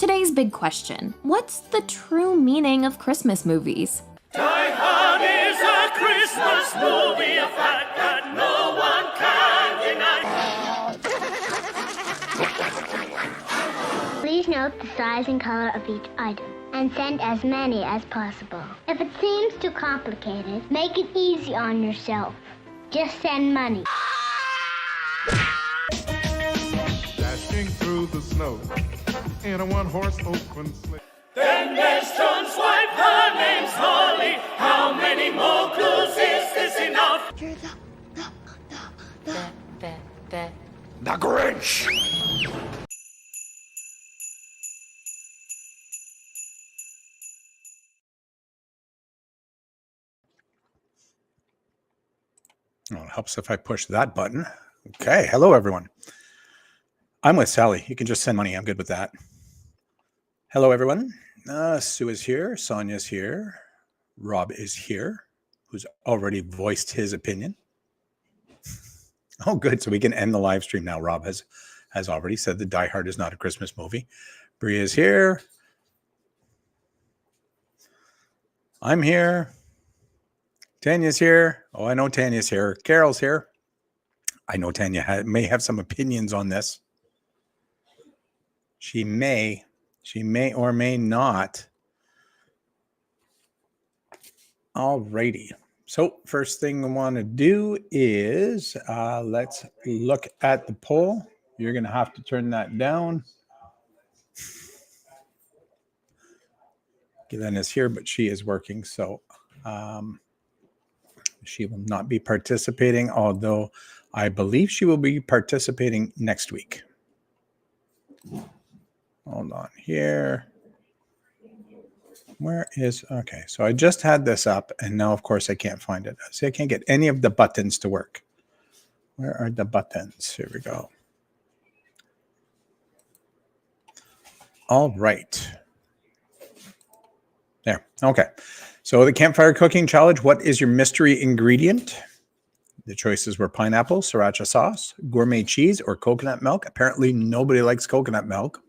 Today's big question: what's the true meaning of Christmas movies? Die Hard is a Christmas movie, a fact that no one can deny. Please note the size and color of each item and send as many as possible. If it seems too complicated, make it easy on yourself. Just send money. Dashing through the snow in a one-horse open sleigh. Then there's John's wife, her name's Holly. How many more clues is this enough? The Grinch! Well, it helps if I push that button. Okay, hello everyone. I'm with Sally. You can just send money. I'm good with that. Hello everyone. Sue is here. Sonia's here. Rob is here, who's already voiced his opinion. Oh, good. So we can end the live stream now. Rob has already said that Die Hard is not a Christmas movie. Bria is here. I'm here. Tanya's here. Oh, I know Tanya's here. Carol's here. I know Tanya may have some opinions on this. She may or may not. Alrighty. So first thing I want to do is let's look at the poll. You're going to have to turn that down. Glenn is here, but she is working, so she will not be participating, although I believe she will be participating next week. Hold on here. Where is, okay, so I just had this up, and now, of course, I can't find it. See, I can't get any of the buttons to work. Where are the buttons? Here we go. All right. There, okay. So the campfire cooking challenge, what is your mystery ingredient? The choices were pineapple, sriracha sauce, gourmet cheese, or coconut milk. Apparently, nobody likes coconut milk.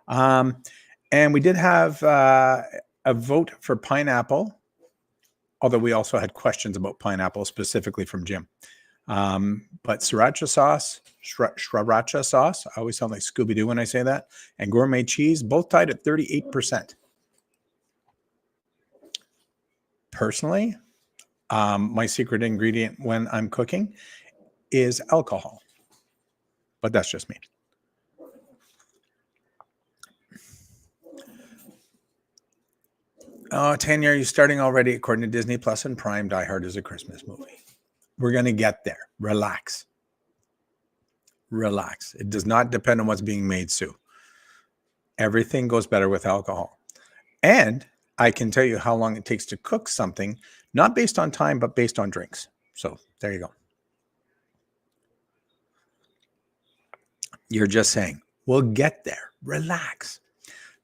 And we did have a vote for pineapple, although we also had questions about pineapple specifically from Jim. But sriracha sauce, I always sound like Scooby-Doo when I say that, and gourmet cheese, both tied at 38%. Personally, my secret ingredient when I'm cooking is alcohol, but that's just me. Oh, Tanya, are you starting already? According to Disney Plus and Prime, Die Hard is a Christmas movie. We're going to get there. Relax. Relax. It does not depend on what's being made, Sue. Everything goes better with alcohol. And I can tell you how long it takes to cook something, not based on time, but based on drinks. So there you go. You're just saying, we'll get there. Relax.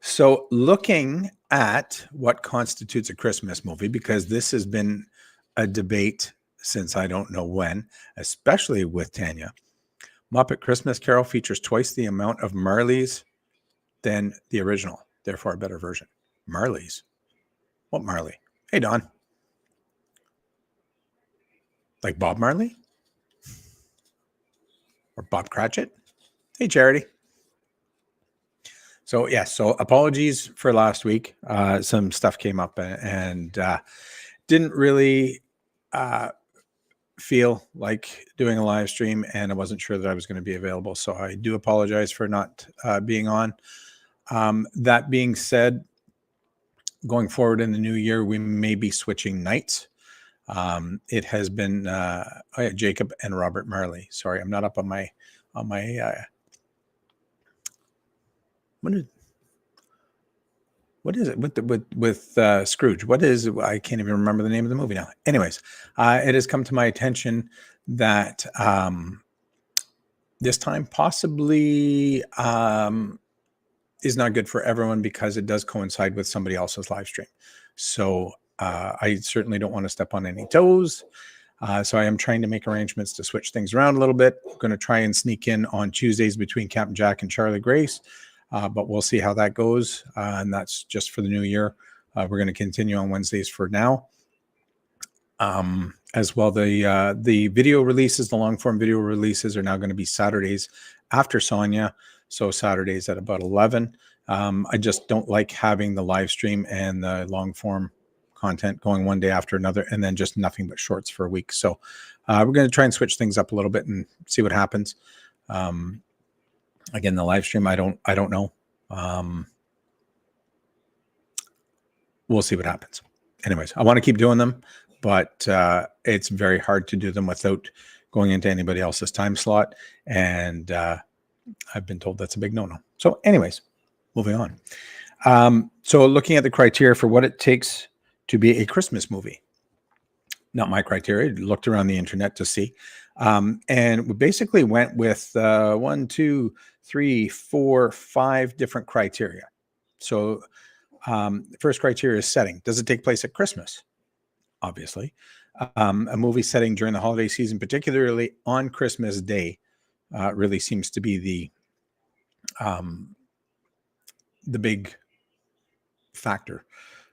So looking at what constitutes a Christmas movie, because this has been a debate since I don't know when, especially with Tanya. Muppet Christmas Carol features twice the amount of Marleys than the original, therefore a better version. Marleys? What Marley? Hey, Don. Like Bob Marley? Or Bob Cratchit? Hey, Charity. So, yeah, so apologies for last week. Some stuff came up and didn't really feel like doing a live stream, and I wasn't sure that I was going to be available. So I do apologize for not being on. That being said, going forward in the new year, we may be switching nights. It has been Jacob and Robert Marley. Sorry, I'm not up on my what is it with Scrooge? What is, I can't even remember the name of the movie now. Anyways, it has come to my attention that this time possibly is not good for everyone because it does coincide with somebody else's live stream. So I certainly don't want to step on any toes. So I am trying to make arrangements to switch things around a little bit. I'm going to try and sneak in on Tuesdays between Captain Jack and Charlie Grace. but we'll see how that goes. And that's just for the new year. We're going to continue on Wednesdays for now. As well, the video releases, the long form video releases are now going to be Saturdays after Sonia. So Saturdays at about 11. I just don't like having the live stream and the long form content going one day after another, and then just nothing but shorts for a week. So we're going to try and switch things up a little bit and see what happens. Again, the live stream, I don't know. We'll see what happens. Anyways, I want to keep doing them, but it's very hard to do them without going into anybody else's time slot. And I've been told that's a big no-no. So anyways, moving on. So looking at the criteria for what it takes to be a Christmas movie. Not my criteria. Looked around the internet to see. And we basically went with 1, 2, 3, 4, 5 different criteria. So the first criteria is setting. Does it take place at Christmas? Obviously. A movie setting during the holiday season, particularly on Christmas Day, really seems to be the big factor.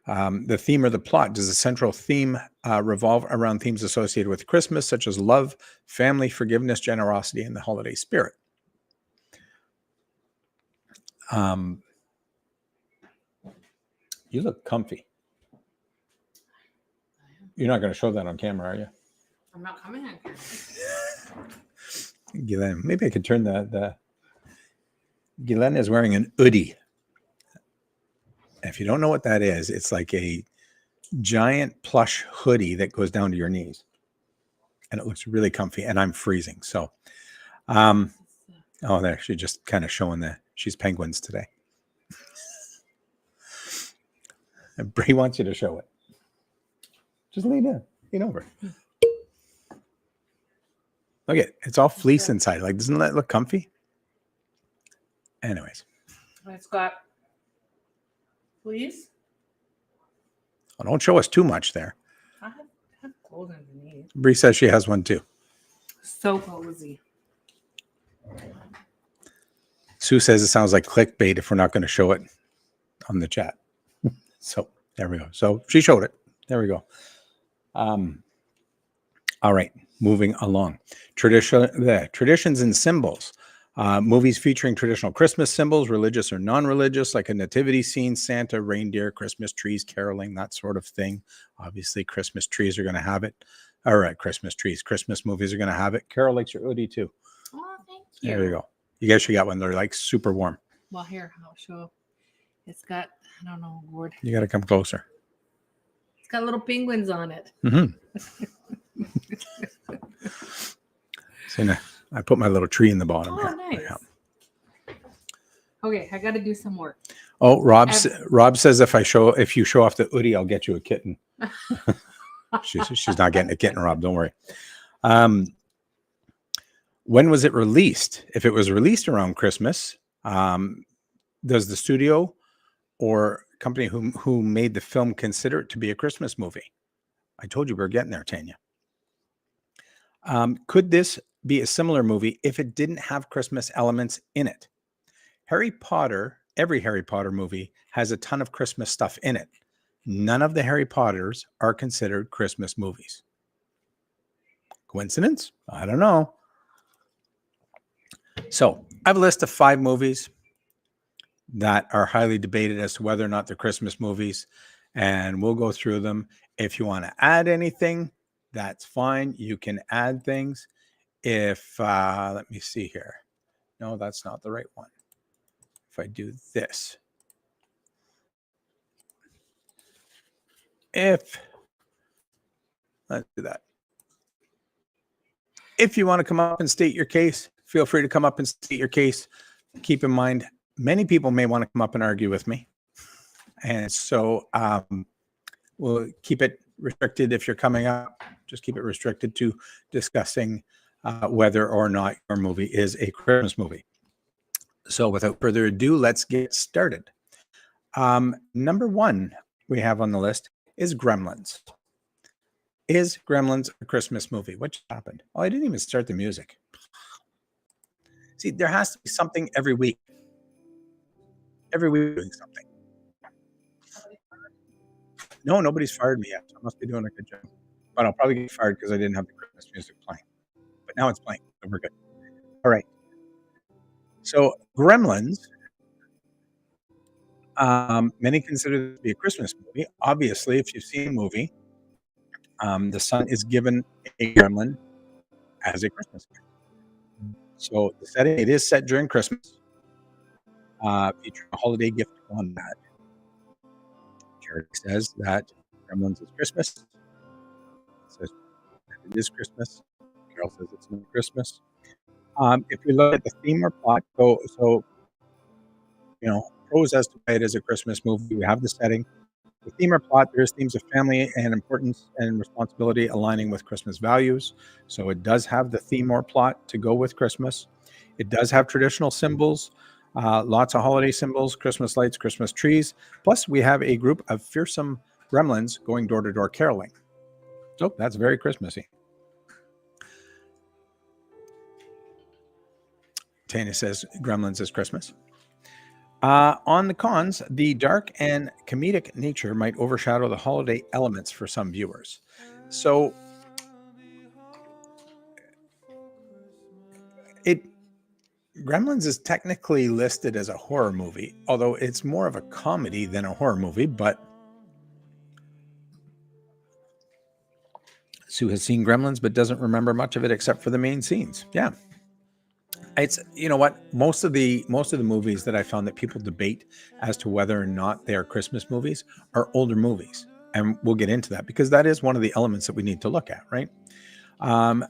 The theme or the plot. Does the central theme revolve around themes associated with Christmas, such as love, family, forgiveness, generosity, and the holiday spirit? You look comfy. You're not going to show that on camera, are you? I'm not coming on camera. Guylaine, maybe I could turn the Guylaine is wearing an hoodie. If you don't know what that is, it's like a giant plush hoodie that goes down to your knees. And it looks really comfy, and I'm freezing. So, oh, there, she's just kind of showing that she's penguins today. And Brie wants you to show it. Just lean in, lean over. Look at it. It's all fleece inside. Like, doesn't that look comfy? Anyways. It's got fleece. Well, don't show us too much there. I have clothes underneath. Brie says she has one too. So cozy. Sue says it sounds like clickbait if we're not going to show it on the chat. So there we go. So she showed it. There we go. All right, moving along. Traditions and symbols. Movies featuring traditional Christmas symbols, religious or non-religious, like a nativity scene, Santa, reindeer, Christmas trees, caroling, that sort of thing. Obviously, Christmas trees are going to have it. All right, Christmas trees. Christmas movies are going to have it. Carol likes your hoodie too. Oh, thank you. There you go. You guys should get one. They're like super warm. Well, here, I'll show. It's got, I don't know, word. You got to come closer. It's got little penguins on it. Mm-hmm. So now I put my little tree in the bottom. Oh, nice. Yeah. Okay, I got to do some work. Oh, Rob says if you show off the hoodie, I'll get you a kitten. she's not getting a kitten, Rob. Don't worry. When was it released? If it was released around Christmas, does the studio or company who made the film consider it to be a Christmas movie? I told you we were getting there, Tanya. Could this be a similar movie if it didn't have Christmas elements in it? Harry Potter, every Harry Potter movie has a ton of Christmas stuff in it. None of the Harry Potters are considered Christmas movies. Coincidence? I don't know. So I have a list of 5 movies that are highly debated as to whether or not they're Christmas movies, and we'll go through them. If you want to add anything, that's fine. You can add things. If, let me see here. No, that's not the right one. If I do this. Let's do that. If you want to come up and state your case, feel free to come up and state your case. Keep in mind, many people may want to come up and argue with me. And so we'll keep it restricted. If you're coming up, just keep it restricted to discussing whether or not your movie is a Christmas movie. So without further ado, let's get started. Number 1 we have on the list is Gremlins. Is Gremlins a Christmas movie? What just happened? Oh, I didn't even start the music. See, there has to be something every week. every week doing something. No, nobody's fired me yet. So I must be doing a good job. But I'll probably get fired because I didn't have the Christmas music playing. But now it's playing, so we're good. All right. So Gremlins, many consider this to be a Christmas movie. Obviously, if you've seen the movie, the son is given a gremlin as a Christmas gift. So the setting, it is set during Christmas, featuring a holiday gift on that. Charity says that Gremlins is Christmas. It says that it is Christmas. Carol says it's not Christmas. If we look at the theme or plot, so pros as to why it is a Christmas movie, we have the setting. The theme or plot, there's themes of family and importance and responsibility aligning with Christmas values. So it does have the theme or plot to go with Christmas. It does have traditional symbols, lots of holiday symbols, Christmas lights, Christmas trees. Plus, we have a group of fearsome gremlins going door to door caroling. So that's very Christmassy. Tanya says Gremlins is Christmas. On the cons, the dark and comedic nature might overshadow the holiday elements for some viewers. So Gremlins is technically listed as a horror movie, although it's more of a comedy than a horror movie. But Sue has seen Gremlins but doesn't remember much of it except for the main scenes. Yeah. It's, you know what, most of the movies that I found that people debate as to whether or not they are Christmas movies are older movies, and we'll get into that because that is one of the elements that we need to look at, right? I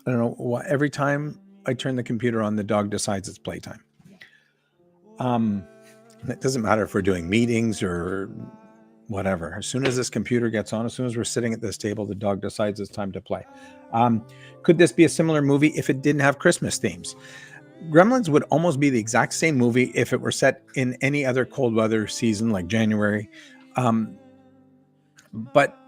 don't know why every time I turn the computer on, the dog decides it's playtime. It doesn't matter if we're doing meetings or whatever. As soon as this computer gets on, as soon as we're sitting at this table, the dog decides it's time to play. Could this be a similar movie if it didn't have Christmas themes? Gremlins would almost be the exact same movie if it were set in any other cold weather season like January. But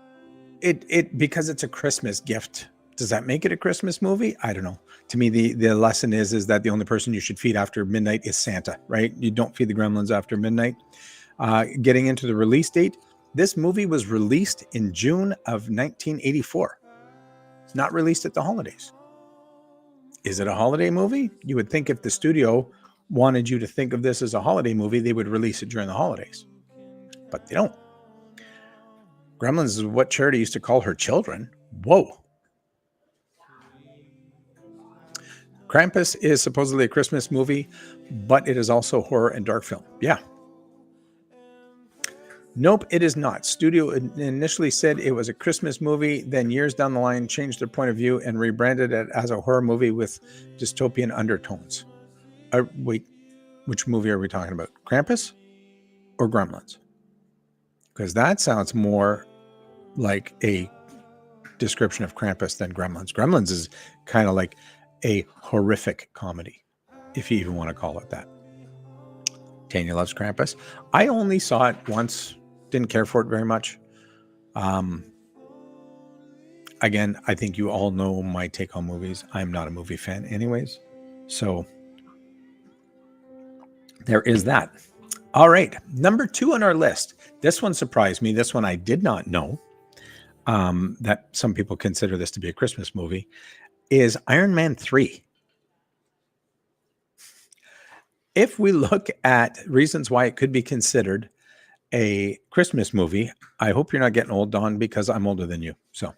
it because it's a Christmas gift, does that make it a Christmas movie? I don't know. To me, the lesson is that the only person you should feed after midnight is Santa, right? You don't feed the gremlins after midnight. Getting into the release date, this movie was released in June of 1984. It's not released at the holidays. Is it a holiday movie? You would think if the studio wanted you to think of this as a holiday movie, they would release it during the holidays. But they don't. Gremlins is what Charity used to call her children. Whoa. Krampus is supposedly a Christmas movie, but it is also horror and dark film. Yeah. Nope, it is not. Studio initially said it was a Christmas movie, then years down the line changed their point of view and rebranded it as a horror movie with dystopian undertones. Wait, which movie are we talking about? Krampus or Gremlins? Because that sounds more like a description of Krampus than Gremlins. Gremlins is kind of like a horrific comedy, if you even want to call it that. Tanya loves Krampus. I only saw it once. Didn't care for it very much. Again, I think you all know my take on movies. I'm not a movie fan anyways. So there is that. All right. Number 2 on our list. This one surprised me. This one I did not know that some people consider this to be a Christmas movie is Iron Man 3. If we look at reasons why it could be considered a Christmas movie, I hope you're not getting old, Dawn, because I'm older than you. So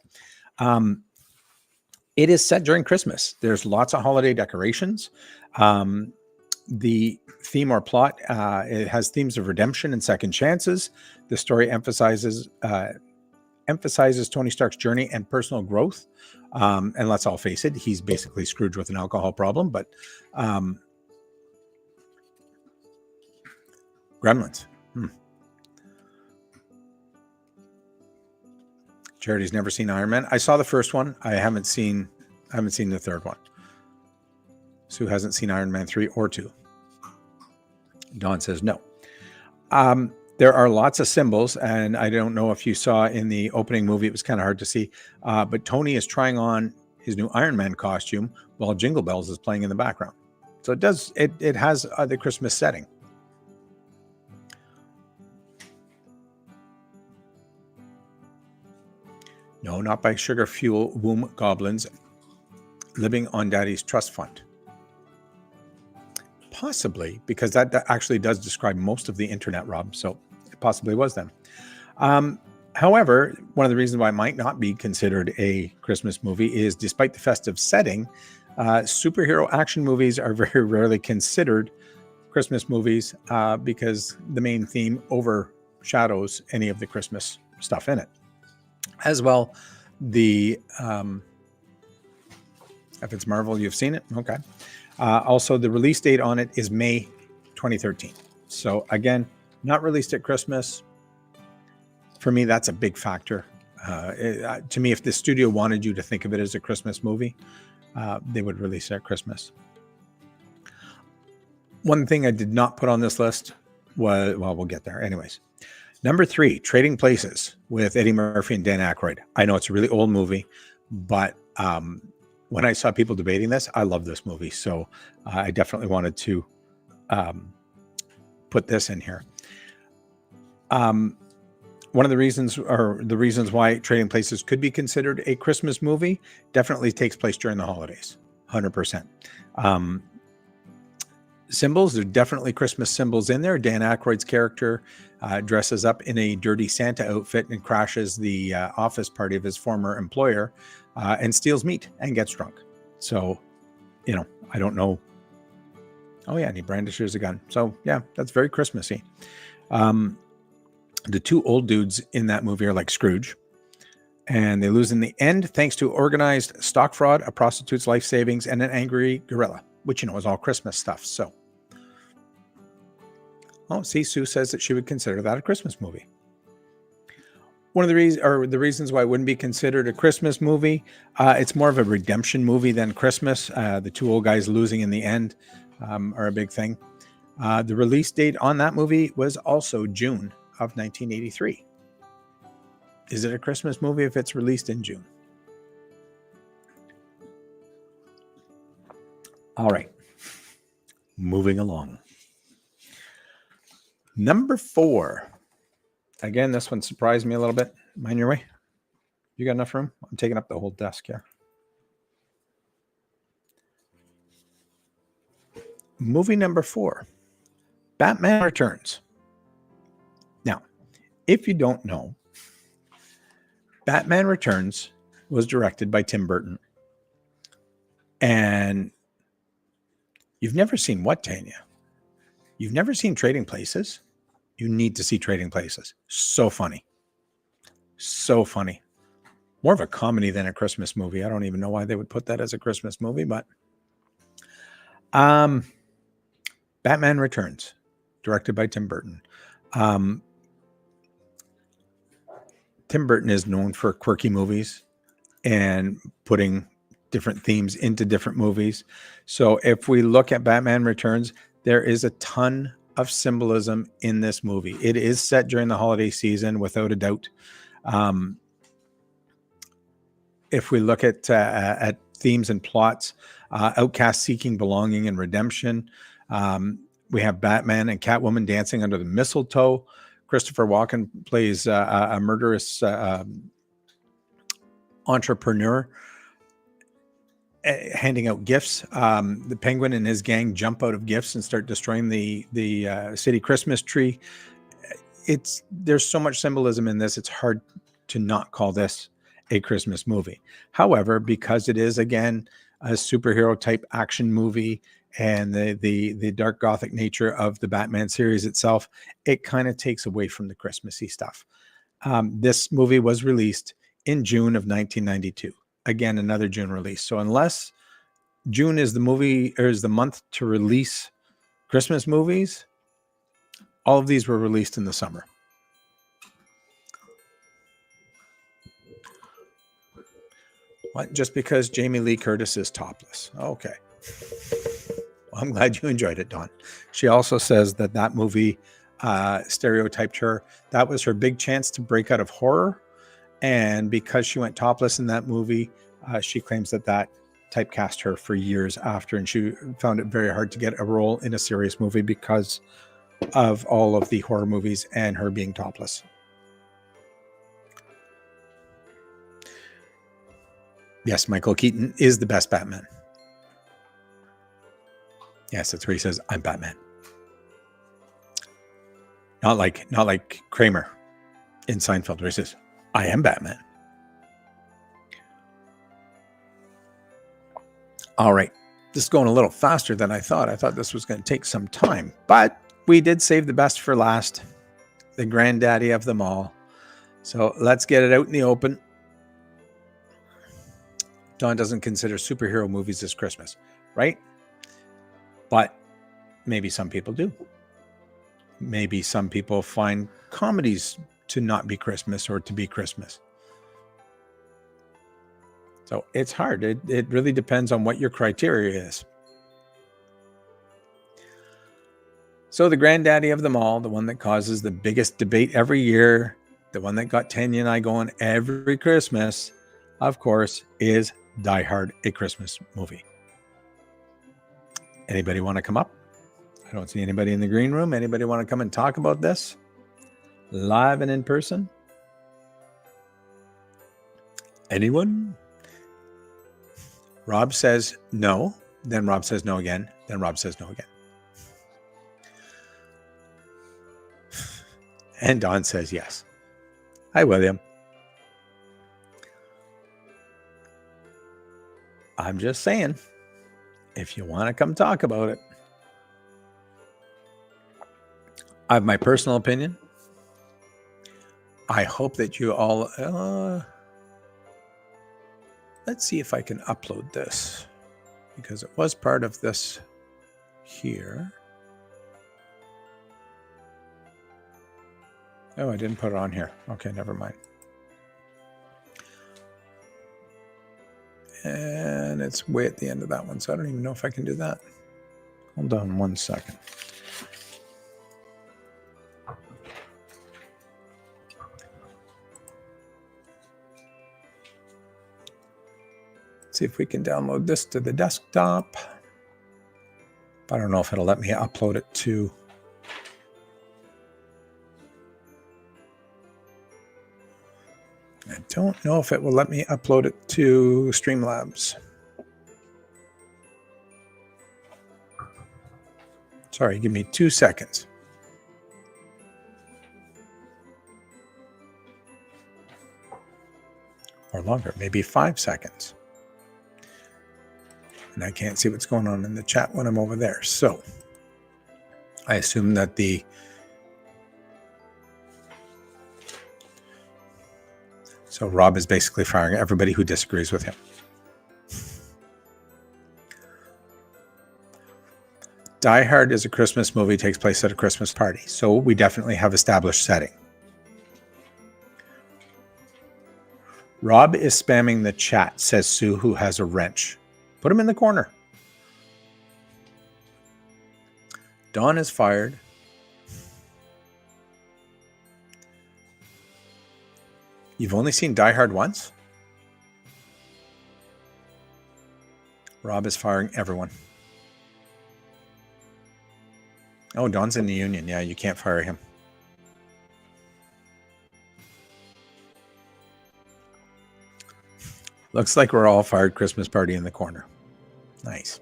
it is set during Christmas. There's lots of holiday decorations. The theme or plot, it has themes of redemption and second chances. The story emphasizes Tony Stark's journey and personal growth. And let's all face it, he's basically Scrooge with an alcohol problem. But Gremlins. Charity's never seen Iron Man. I saw the first one. I haven't seen the third one. Sue hasn't seen Iron Man 3 or 2. Dawn says no. There are lots of symbols, and I don't know if you saw in the opening movie, it was kind of hard to see, but Tony is trying on his new Iron Man costume while Jingle Bells is playing in the background. So it has the Christmas setting. No, not by sugar fuel womb goblins living on daddy's trust fund. Possibly, because that actually does describe most of the internet, Rob. So it possibly was them. However, one of the reasons why it might not be considered a Christmas movie is, despite the festive setting, superhero action movies are very rarely considered Christmas movies because the main theme overshadows any of the Christmas stuff in it. As well, if it's Marvel, you've seen it. Okay. Also, the release date on it is May 2013. So again, not released at Christmas. For me, that's a big factor. To me, if the studio wanted you to think of it as a Christmas movie, they would release it at Christmas. One thing I did not put on this list was, well, we'll get there. Anyways, number 3, Trading Places with Eddie Murphy and Dan Aykroyd. I know it's a really old movie, but when I saw people debating this, I love this movie. So I definitely wanted to put this in here. One of the reasons why Trading Places could be considered a Christmas movie definitely takes place during the holidays, 100%. Symbols, there's definitely Christmas symbols in there. Dan Aykroyd's character dresses up in a dirty Santa outfit and crashes the office party of his former employer and steals meat and gets drunk. So, I don't know. Oh yeah, and he brandishes a gun. So yeah, that's very Christmassy. The two old dudes in that movie are like Scrooge, and they lose in the end thanks to organized stock fraud, a prostitute's life savings, and an angry gorilla, which is all Christmas stuff. So, see, Sue says that she would consider that a Christmas movie. One of the reasons why it wouldn't be considered a Christmas movie, it's more of a redemption movie than Christmas. The two old guys losing in the end are a big thing. The release date on that movie was also June of 1983. Is it a Christmas movie if it's released in June? All right. Moving along. Number 4. Again, this one surprised me a little bit. Mind your way. You got enough room? I'm taking up the whole desk here. Movie number 4. Batman Returns. Now, if you don't know, Batman Returns was directed by Tim Burton. And you've never seen what, Tanya? You've never seen Trading Places? You need to see Trading Places. So funny. So funny. More of a comedy than a Christmas movie. I don't even know why they would put that as a Christmas movie, but Batman Returns, directed by Tim Burton. Tim Burton is known for quirky movies and putting different themes into different movies. So if we look at Batman Returns, there is a ton of symbolism in this movie. It is set during the holiday season, without a doubt. If we look at themes and plots, outcasts seeking belonging and redemption. We have Batman and Catwoman dancing under the mistletoe. Christopher Walken plays a murderous entrepreneur handing out gifts. The Penguin and his gang jump out of gifts and start destroying the city Christmas tree. There's so much symbolism in this. It's hard to not call this a Christmas movie. However, because it is, again, a superhero type action movie and the dark gothic nature of the Batman series itself, it kind of takes away from the Christmassy stuff. This movie was released in June of 1992. Again, another June release. So unless June is the month to release Christmas movies, all of these were released in the summer. What? Just because Jamie Lee Curtis is topless. Okay. Well, I'm glad you enjoyed it, Dawn. She also says that movie stereotyped her. That was her big chance to break out of horror. And because she went topless in that movie, she claims that typecast her for years after, and she found it very hard to get a role in a serious movie because of all of the horror movies and her being topless. Yes, Michael Keaton is the best Batman. Yes, that's where he says, "I'm Batman." Not like Kramer in Seinfeld, where he says, "I am Batman." All right. This is going a little faster than I thought. I thought this was going to take some time, but we did save the best for last. The granddaddy of them all. So let's get it out in the open. Dawn doesn't consider superhero movies as Christmas, right? But maybe some people do. Maybe some people find comedies to not be Christmas or to be Christmas. So it's hard. It really depends on what your criteria is. So the granddaddy of them all, the one that causes the biggest debate every year, the one that got Tanya and I going every Christmas, of course, is Die Hard, a Christmas movie. Anybody want to come up? I don't see anybody in the green room. Anybody want to come and talk about this? Live and in person? Anyone? Rob says no. Then Rob says no again. Then Rob says no again. And Don says yes. Hi, William. I'm just saying, if you want to come talk about it. I have my personal opinion. I hope that you all... let's see if I can upload this, because it was part of this here. Oh, I didn't put it on here. Okay, never mind. And it's way at the end of that one, so I don't even know if I can do that. Hold on 1 second. See if we can download this to the desktop. I don't know if it'll let me upload it to... I don't know if it will let me upload it to Streamlabs. Sorry, give me 2 seconds. Or longer, maybe 5 seconds. And I can't see what's going on in the chat when I'm over there. So I assume that So Rob is basically firing everybody who disagrees with him. Die Hard is a Christmas movie, takes place at a Christmas party. So we definitely have established setting. Rob is spamming the chat, says Sue, who has a wrench. Put him in the corner. Dawn is fired. You've only seen Die Hard once? Rob is firing everyone. Oh, Dawn's in the union. Yeah, you can't fire him. Looks like we're all fired. Christmas party in the corner. Nice.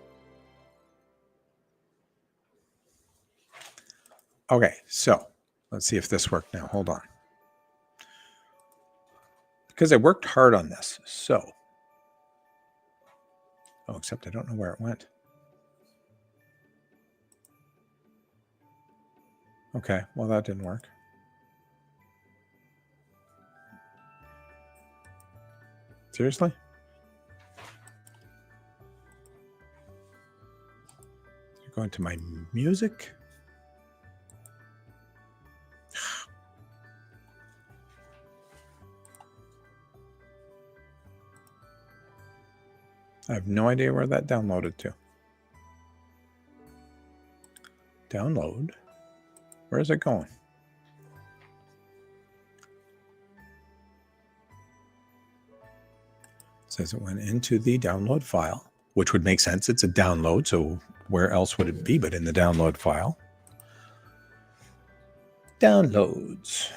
Okay, so let's see if this worked now. Hold on. Because I worked hard on this. So. Oh, except I don't know where it went. Okay, well, that didn't work. Seriously? You're going to my music? I have no idea where that downloaded to. Download? Where is it going? It says it went into the download file. which would make sense. It's a download, so where else would it be but in the download file? Downloads.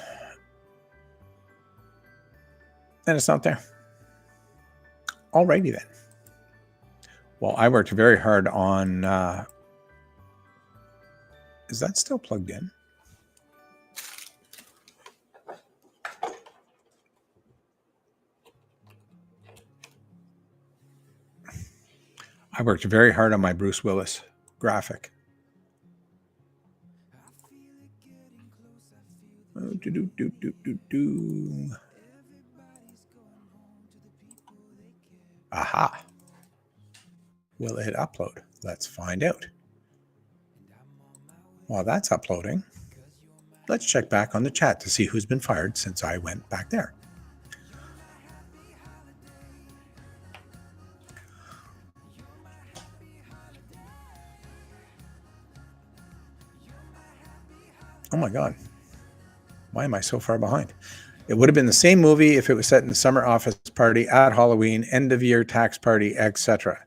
And it's not there. Alrighty then. Well, I worked very hard on... is that still plugged in? I worked very hard on my Bruce Willis graphic. Aha. Will it upload? Let's find out. While that's uploading, let's check back on the chat to see who's been fired since I went back there. Oh my God. Why am I so far behind? It would have been the same movie if it was set in the summer office party, at Halloween, end of year tax party, etc.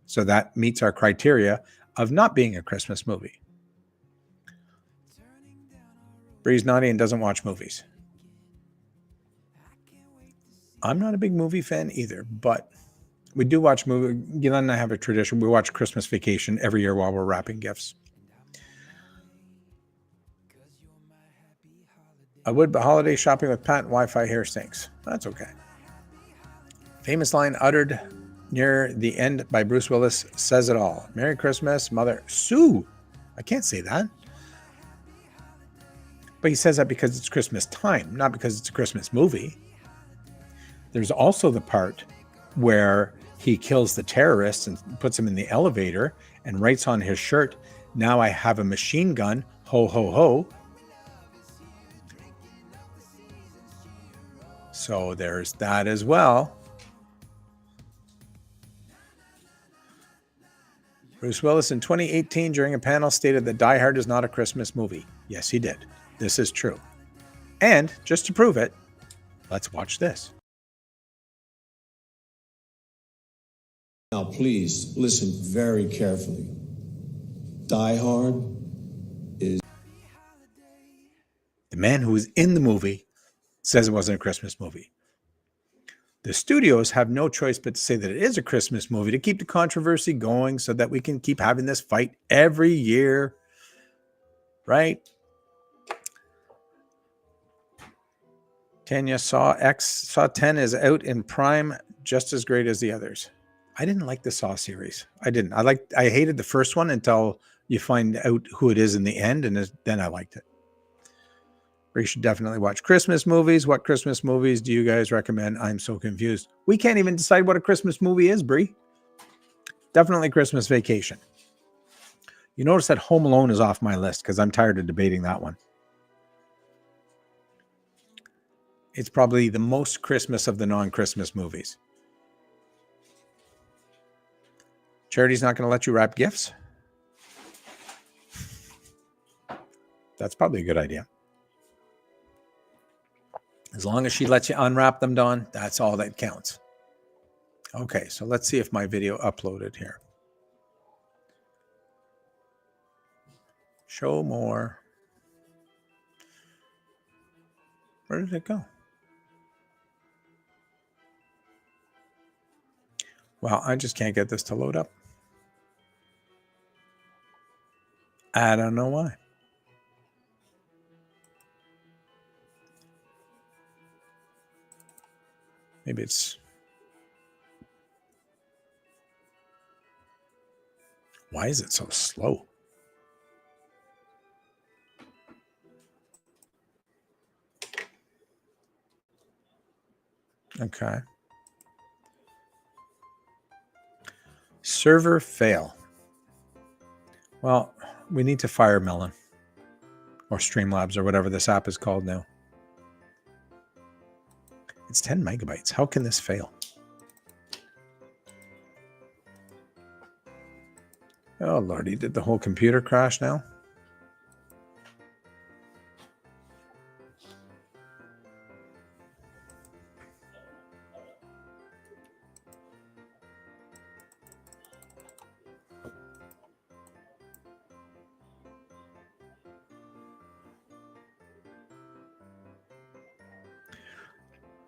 So that meets our criteria of not being a Christmas movie. Bree's naughty and doesn't watch movies. I'm not a big movie fan either, but we do watch movies. Gillen and I have a tradition. We watch Christmas Vacation every year while we're wrapping gifts. I would, but holiday shopping with Pat and Wi-Fi here stinks. That's okay. Famous line uttered near the end by Bruce Willis says it all. Merry Christmas, Mother Sue. I can't say that. But he says that because it's Christmas time, not because it's a Christmas movie. There's also the part where he kills the terrorists and puts them in the elevator and writes on his shirt, "Now I have a machine gun, ho, ho, ho." So there's that as well. Bruce Willis in 2018 during a panel stated that Die Hard is not a Christmas movie. Yes, he did. This is true. And just to prove it, let's watch this. Now, please listen very carefully. Die Hard is... The man who was in the movie says it wasn't a Christmas movie. The studios have no choice but to say that it is a Christmas movie to keep the controversy going so that we can keep having this fight every year. Right? Tanya Saw 10 is out in Prime, just as great as the others. I didn't like the Saw series. I didn't. I hated the first one until you find out who it is in the end, and then I liked it. You should definitely watch Christmas movies. What Christmas movies do you guys recommend? I'm so confused. We can't even decide what a Christmas movie is, Brie. Definitely Christmas Vacation. You notice that Home Alone is off my list because I'm tired of debating that one. It's probably the most Christmas of the non-Christmas movies. Charity's not going to let you wrap gifts? That's probably a good idea. As long as she lets you unwrap them, Dawn, that's all that counts. Okay, so let's see if my video uploaded here. Show more. Where did it go? Well, I just can't get this to load up. I don't know why. Maybe it's... Why is it so slow? Okay. Server fail. Well, we need to fire Melon or Streamlabs or whatever this app is called now. It's 10 megabytes. How can this fail? Oh, Lordy, did the whole computer crash now?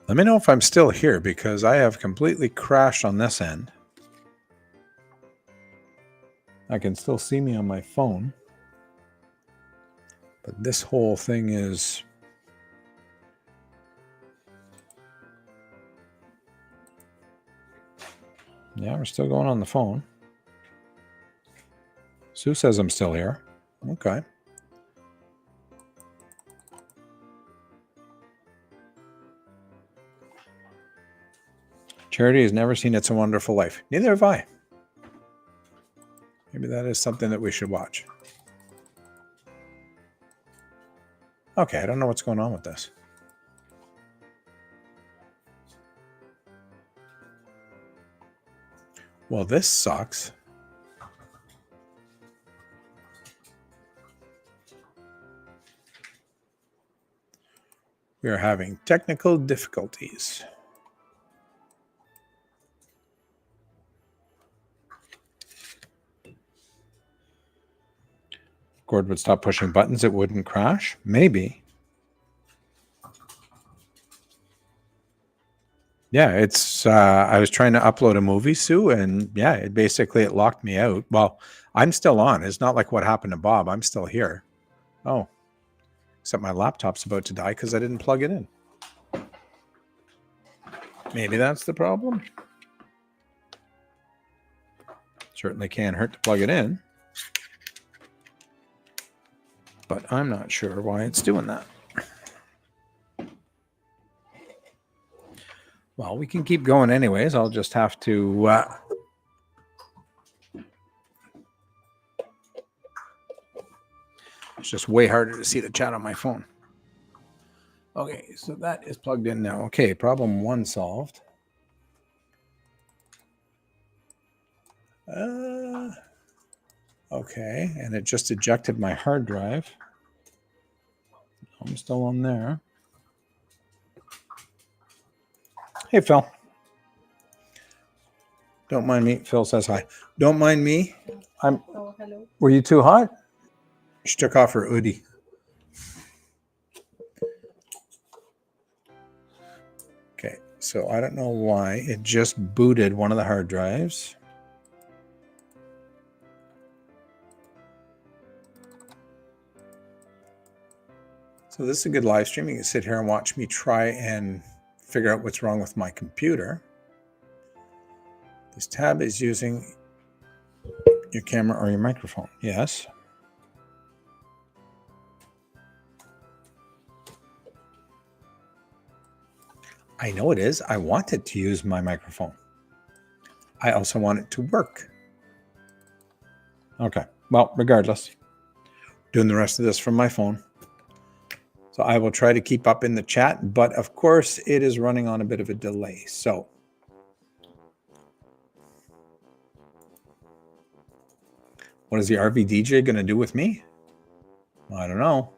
Let me know if I'm still here because I have completely crashed on this end. I can still see me on my phone. But this whole thing is... Yeah, we're still going on the phone. Sue says I'm still here. Okay. Charity has never seen It's a Wonderful Life. Neither have I. Maybe that is something that we should watch. Okay, I don't know what's going on with this. Well, this sucks. We are having technical difficulties. Cord would stop pushing buttons, it wouldn't crash. Maybe. Yeah, it's. I was trying to upload a movie, Sue, and yeah, it locked me out. Well, I'm still on. It's not like what happened to Bob. I'm still here. Oh, except my laptop's about to die because I didn't plug it in. Maybe that's the problem. Certainly can't hurt to plug it in. But I'm not sure why it's doing that. Well, we can keep going anyways. I'll just have to... It's just way harder to see the chat on my phone. Okay, so that is plugged in now. Okay, problem 1 solved. Okay, and it just ejected my hard drive. I'm still on there. Hey, Phil. Don't mind me. Phil says hi. Don't mind me. Oh, hello. Were you too hot? She took off her hoodie. Okay, so I don't know why. It just booted one of the hard drives. So this is a good live stream. You can sit here and watch me try and figure out what's wrong with my computer. This tab is using your camera or your microphone. Yes. I know it is. I want it to use my microphone. I also want it to work. Okay. Well, regardless, doing the rest of this from my phone. So I will try to keep up in the chat, but of course it is running on a bit of a delay. So what is the RV DJ going to do with me? I don't know.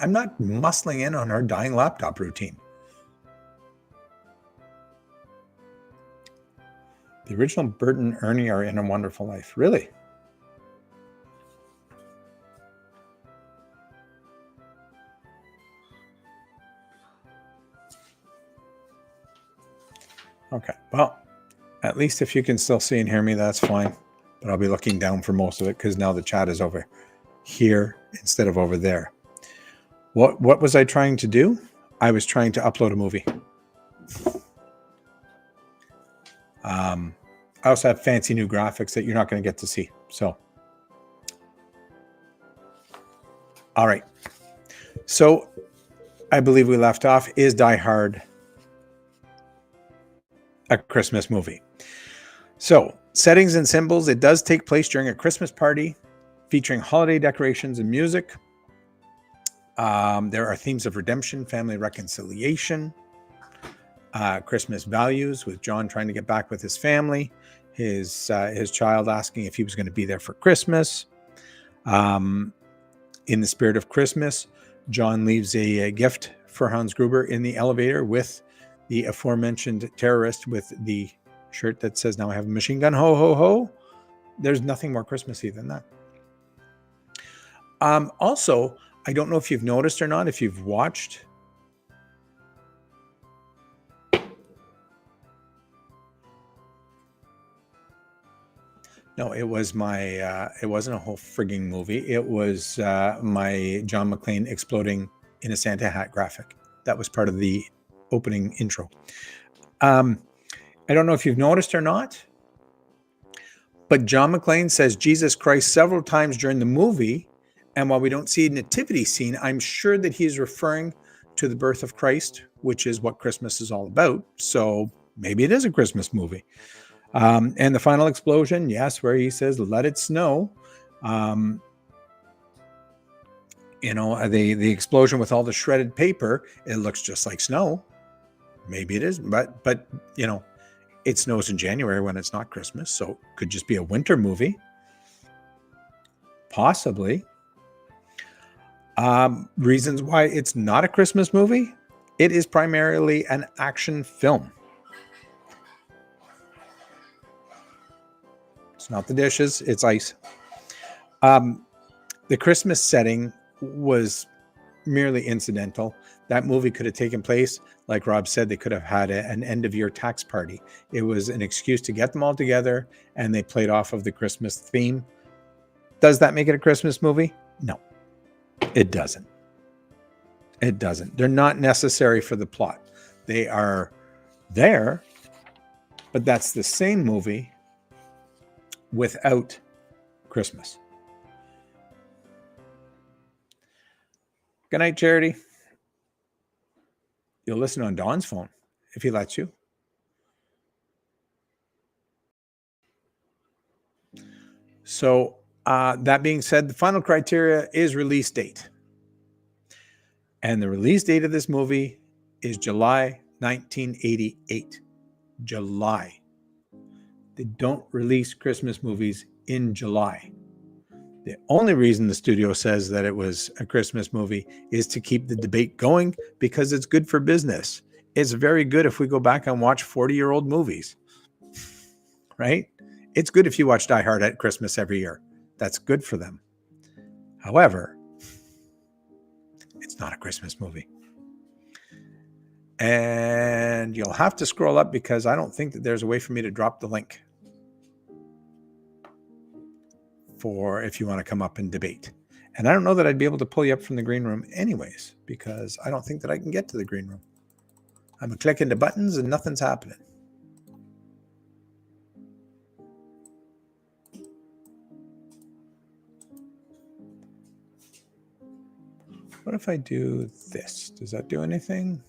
I'm not muscling in on our dying laptop routine. The original Bert and Ernie are in A Wonderful Life. Really? Okay, well, at least if you can still see and hear me, that's fine. But I'll be looking down for most of it because now the chat is over here instead of over there. What was I trying to do? I was trying to upload a movie. I also have fancy new graphics that you're not going to get to see. So, all right. So, I believe we left off. Is Die Hard a Christmas movie? So, settings and symbols. It does take place during a Christmas party featuring holiday decorations and music. There are themes of redemption, family reconciliation, Christmas values with John trying to get back with his family, his child asking if he was going to be there for Christmas. In the spirit of Christmas, John leaves a gift for Hans Gruber in the elevator with the aforementioned terrorist with the shirt that says, "Now I have a machine gun, ho, ho, ho." There's nothing more Christmassy than that. Also, I don't know if you've noticed or not, if you've watched. No, it was it wasn't a whole frigging movie. It was my John McClane exploding in a Santa hat graphic. That was part of the opening intro. I don't know if you've noticed or not, but John McClane says Jesus Christ several times during the movie. And while we don't see a nativity scene, I'm sure that he's referring to the birth of Christ, which is what Christmas is all about. So maybe it is a Christmas movie. And the final explosion, yes, where he says, "Let it snow." The explosion with all the shredded paper, it looks just like snow. Maybe it is, but it snows in January when it's not Christmas, so it could just be a winter movie. Possibly. Reasons why it's not a Christmas movie. It is primarily an action film. It's not the dishes, it's ice. The Christmas setting was merely incidental. That movie could have taken place, like Rob said, they could have had an end-of-year tax party. It was an excuse to get them all together, and they played off of the Christmas theme. Does that make it a Christmas movie? No, it doesn't. It doesn't. They're not necessary for the plot. They are there, but that's the same movie without Christmas. Good night, Charity. You'll listen on Don's phone if he lets you. So that being said, the final criteria is release date. And the release date of this movie is July 1988. July. They don't release Christmas movies in July. The only reason the studio says that it was a Christmas movie is to keep the debate going because it's good for business. It's very good if we go back and watch 40-year-old movies, right? It's good if you watch Die Hard at Christmas every year. That's good for them. However, it's not a Christmas movie. And you'll have to scroll up because I don't think that there's a way for me to drop the link for if you want to come up and debate. And I don't know that I'd be able to pull you up from the green room anyways, because I don't think that I can get to the green room. I'm clicking the buttons and nothing's happening. What if I do this? Does that do anything?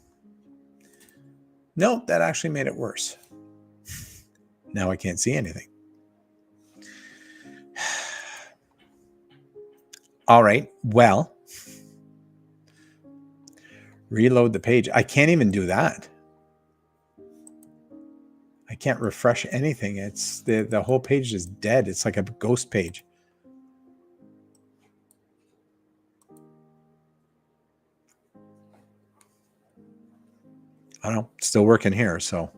Nope, that actually made it worse. Now I can't see anything. All right, well, reload the page. I can't even do that. I can't refresh anything. It's the whole page is dead. It's like a ghost page. I don't know, it's still working here. So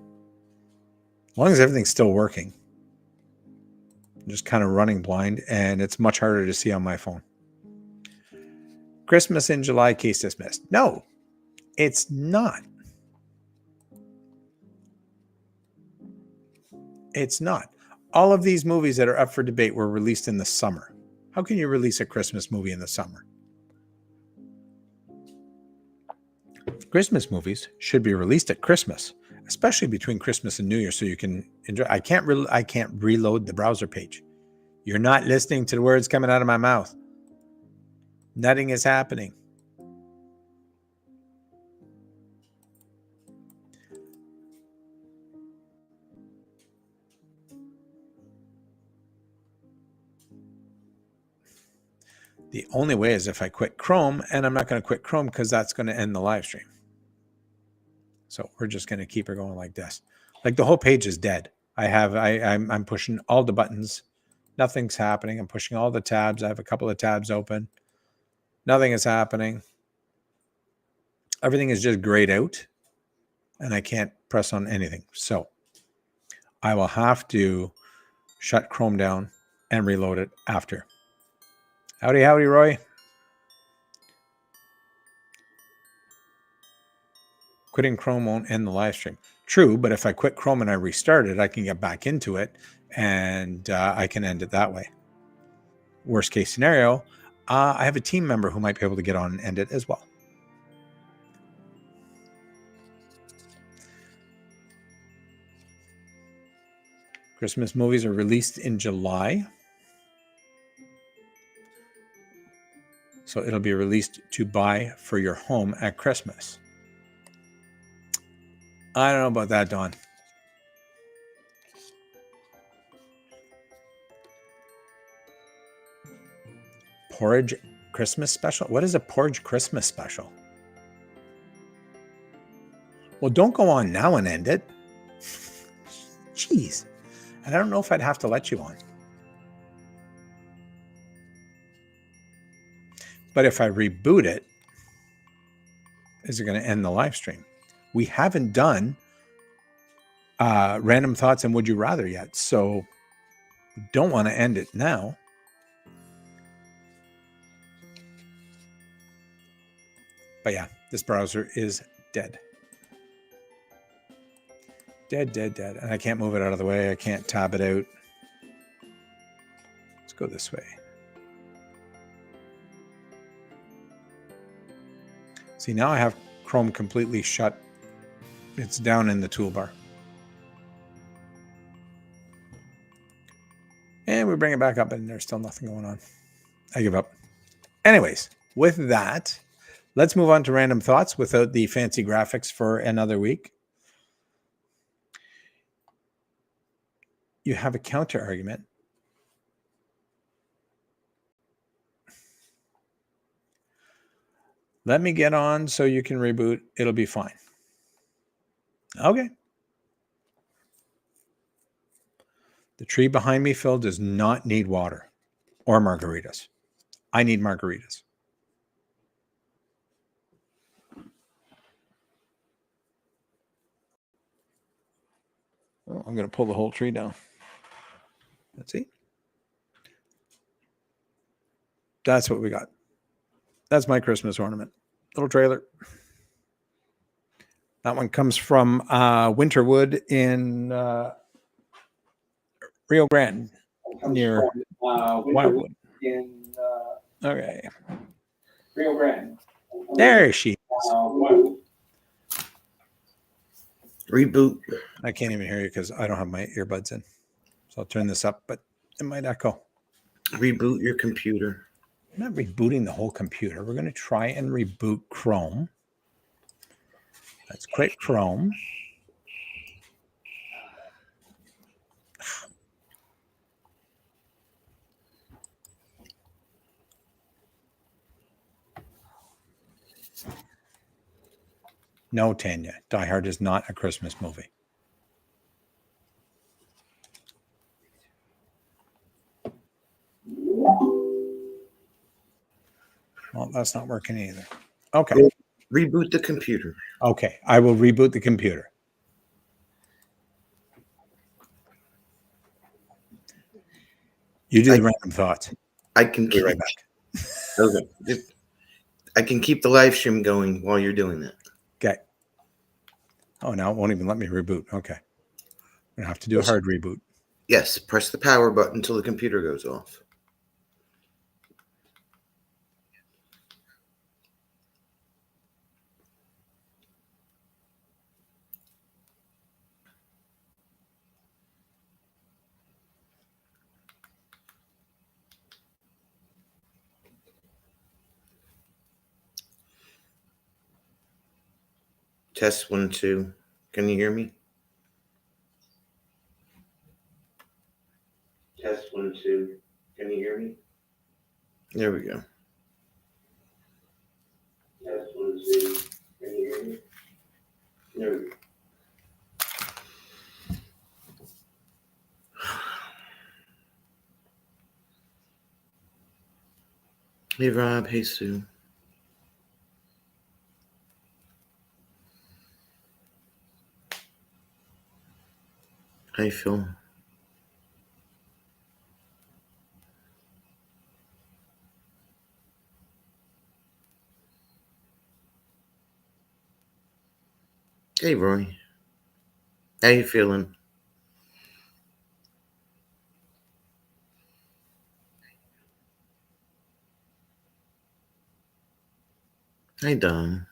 as long as everything's still working, I'm just kind of running blind and it's much harder to see on my phone. Christmas in July, case dismissed. No, it's not. It's not. All of these movies that are up for debate were released in the summer. How can you release a Christmas movie in the summer? Christmas movies should be released at Christmas, especially between Christmas and New Year, so you can enjoy. I can't reload the browser page. You're not listening to the words coming out of my mouth. Nothing is happening. The only way is if I quit Chrome, and I'm not going to quit Chrome because that's going to end the live stream. So we're just going to keep her going like this. Like the whole page is dead. I'm pushing all the buttons. Nothing's happening. I'm pushing all the tabs. I have a couple of tabs open. Nothing is happening. Everything is just grayed out and I can't press on anything. So I will have to shut Chrome down and reload it after. Howdy, Roy. Quitting Chrome won't end the live stream. True, but if I quit Chrome and I restart it, I can get back into it and I can end it that way. Worst case scenario, I have a team member who might be able to get on and end it as well. Christmas movies are released in July. So it'll be released to buy for your home at Christmas. I don't know about that, Dawn. Porridge Christmas special? What is a porridge Christmas special? Well, don't go on now and end it. Jeez. And I don't know if I'd have to let you on. But if I reboot it, is it going to end the live stream? We haven't done random thoughts and would you rather yet. So we don't want to end it now. But yeah, this browser is dead. Dead. And I can't move it out of the way. I can't tab it out. Let's go this way. See, now I have Chrome completely shut. It's down in the toolbar. And we bring it back up and there's still nothing going on. I give up. Anyways, with that, let's move on to random thoughts without the fancy graphics for another week. You have a counter argument. Let me get on so you can reboot. It'll be fine. Okay. The tree behind me, Phil, does not need water or margaritas. I need margaritas. Oh, I'm going to pull the whole tree down. Let's see. That's what we got. That's my Christmas ornament. Little trailer. That one comes from Winterwood in Rio Grande near Wildwood. Okay. Rio Grande. There she is. Reboot. I can't even hear you because I don't have my earbuds in. So I'll turn this up, but it might echo. Reboot your computer. I'm not rebooting the whole computer. We're going to try and reboot Chrome. Let's quit Chrome. No, Tanya. Die Hard is not a Christmas movie. Well, that's not working either. Okay. Reboot the computer. Okay. I will reboot the computer. You do the random thoughts. I can Be keep right back. Okay. I can keep the live stream going while you're doing that. Okay. Oh, now it won't even let me reboot. Okay. I'm going to have to do a hard reboot. Yes. Press the power button until the computer goes off. Test 1, 2. Can you hear me? Test 1, 2. Can you hear me? There we go. Test 1, 2. Can you hear me? There we go. Hey Rob, hey Sue. Hey Phil. Hey, Roy. How you feeling? Hey, Dom.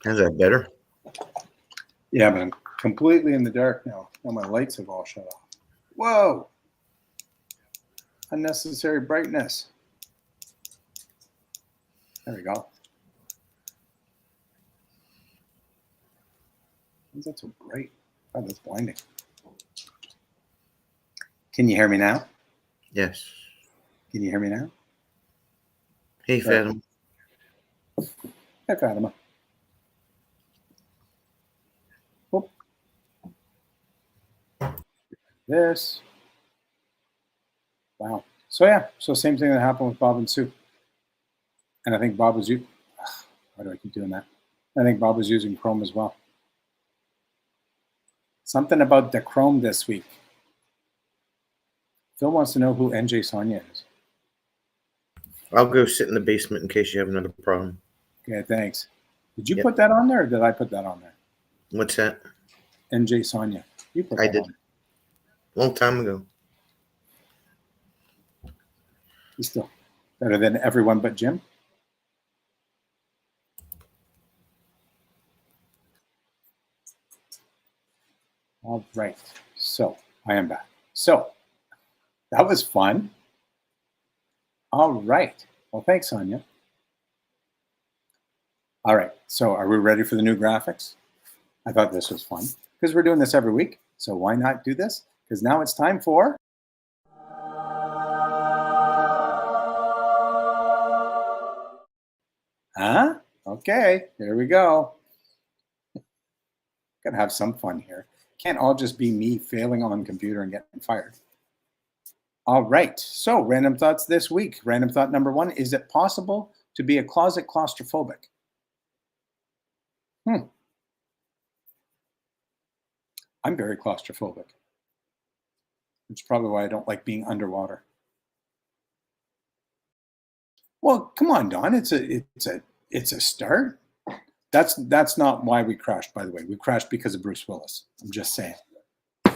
How's that better? Yeah, but I'm completely in the dark now. Now my lights have all shut off. Whoa! Unnecessary brightness. There we go. Why is that so bright? Oh, that's blinding. Can you hear me now? Yes. Can you hear me now? Hey, Right. Fathom. Hey, Fatima. Whoop. This. Wow. So yeah, so same thing that happened with Bob and Sue. And I think Bob was using, why do I keep doing that? I think Bob was using Chrome as well. Something about the Chrome this week. Phil wants to know who NJ Sonia is. I'll go sit in the basement in case you have another problem. Okay, thanks. Did you Yep. put that on there or did I put that on there? What's that? NJ Sonia. You put I that did. on. Long time ago. He's still better than everyone but Jim. All right. So I am back. So that was fun. All right. Well, thanks, Sonia. All right. So are we ready for the new graphics? I thought this was fun because we're doing this every week. So why not do this? Because now it's time for... Huh? Okay, here we go. Gotta have some fun here. Can't all just be me failing on computer and getting fired. All right, so random thoughts this week. Random thought number 1, is it possible to be a closet claustrophobic? I'm very claustrophobic, which is probably why I don't like being underwater. Well, come on, Don, it's a start. That's not why we crashed, by the way. We crashed because of Bruce Willis. I'm just saying.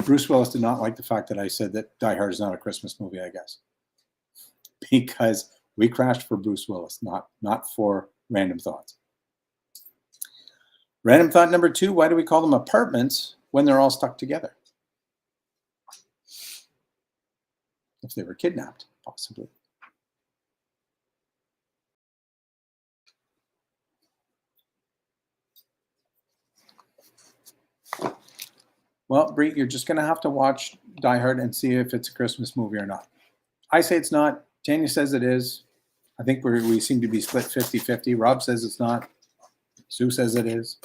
Bruce Willis did not like the fact that I said that Die Hard is not a Christmas movie, I guess. Because we crashed for Bruce Willis, not for random thoughts. Random thought number 2, why do we call them apartments when they're all stuck together? If they were kidnapped, possibly. Well, Bree, you're just going to have to watch Die Hard and see if it's a Christmas movie or not. I say it's not. Tanya says it is. I think we seem to be split 50-50. Rob says it's not. Sue says it is.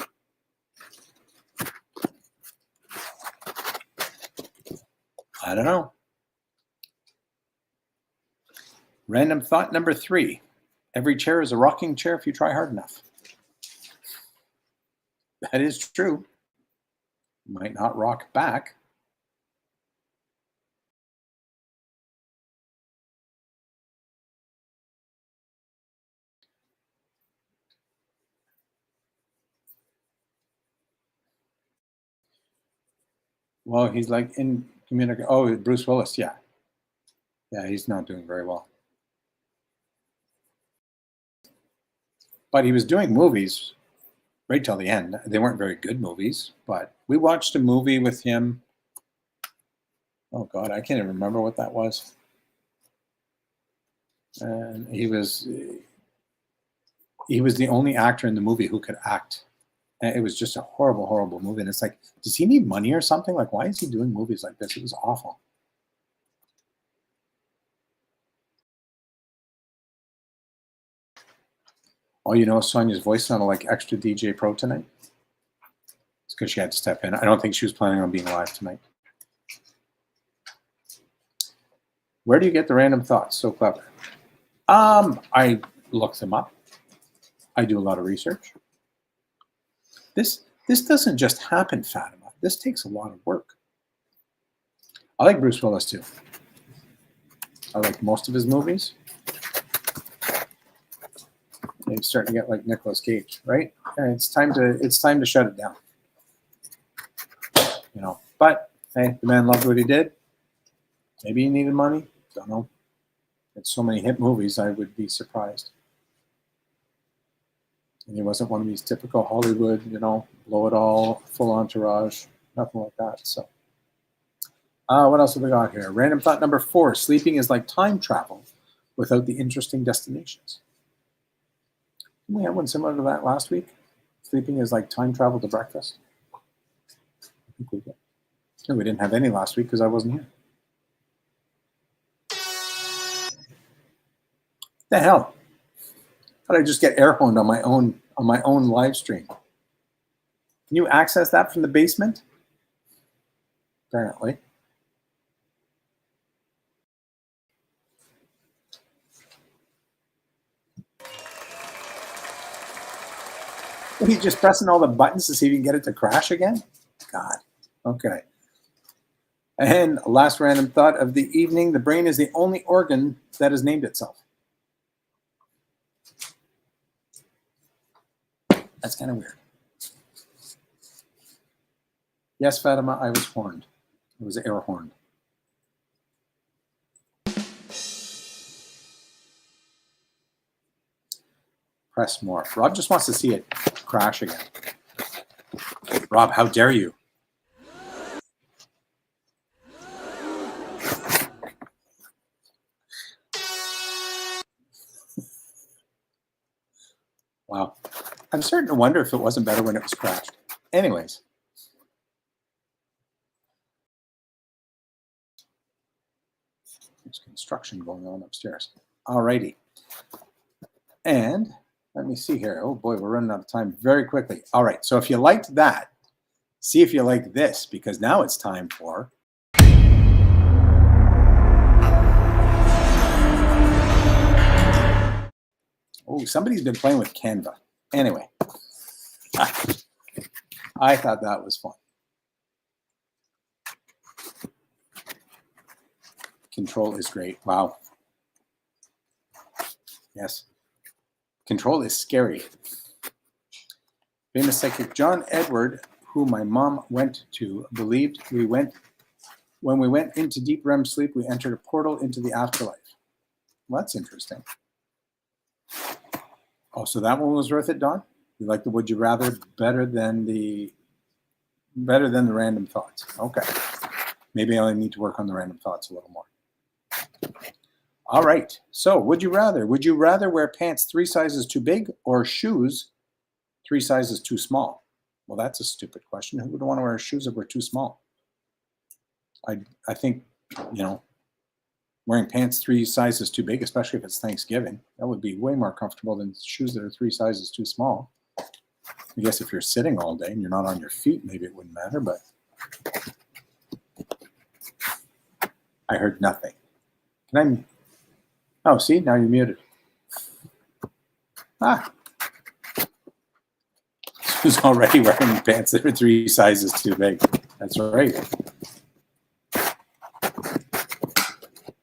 I don't know. Random thought number 3. Every chair is a rocking chair if you try hard enough. That is true. You might not rock back. Well, he's like in communication. Oh, Bruce Willis, yeah. Yeah, he's not doing very well. But he was doing movies right till the end. They weren't very good movies, but we watched a movie with him. Oh God, I can't even remember what that was. And he was the only actor in the movie who could act. And it was just a horrible, horrible movie. And it's like, does he need money or something? Like, why is he doing movies like this? It was awful. Oh, you know, Sonia's voice sounded like extra DJ Pro tonight. It's because she had to step in. I don't think she was planning on being live tonight. Where do you get the random thoughts? So clever. I look them up. I do a lot of research. This doesn't just happen, Fatima. This takes a lot of work. I like Bruce Willis too. I like most of his movies. Maybe starting to get like Nicolas Cage, right? And it's time to shut it down. You know, but hey, the man loved what he did. Maybe he needed money. Don't know. It's so many hit movies, I would be surprised. And he wasn't one of these typical Hollywood, you know, blow it all, full entourage, nothing like that. So, what else have we got here? Random thought number 4: sleeping is like time travel without the interesting destinations. Didn't we have one similar to that last week? Sleeping is like time travel to breakfast. I think we did. No, we didn't have any last week because I wasn't here. The hell? How did I just get air horned on my own live stream? Can you access that from the basement? Apparently. Are you just pressing all the buttons to see if you can get it to crash again? God. Okay. And last random thought of the evening: the brain is the only organ that has named itself. That's kind of weird. Yes, Fatima, I was horned. I was air horned. Press more. Rob just wants to see it crash again. Rob, how dare you? Wow. I'm starting to wonder if it wasn't better when it was crashed. Anyways. There's construction going on upstairs. Alrighty. And let me see here. Oh boy, we're running out of time very quickly. All right. So if you liked that, see if you like this, because now it's time for... Oh, somebody's been playing with Canva. Anyway, I thought that was fun. Control is great. Wow. Yes. Control is scary. Famous psychic John Edward, who my mom went to, believed when we went into deep REM sleep, we entered a portal into the afterlife. Well, that's interesting. Oh, so that one was worth it, Don? You like the would you rather better than the random thoughts? Okay. Maybe I need to work on the random thoughts a little more. All right. So, would you rather? Would you rather wear pants 3 sizes too big or shoes 3 sizes too small? Well, that's a stupid question. Who would want to wear shoes that were too small? I think, you know, wearing pants 3 sizes too big, especially if it's Thanksgiving, that would be way more comfortable than shoes that are 3 sizes too small. I guess if you're sitting all day and you're not on your feet, maybe it wouldn't matter, but I heard nothing. Can I? Oh, see, now you're muted. Who's already wearing pants that are 3 sizes too big? That's right.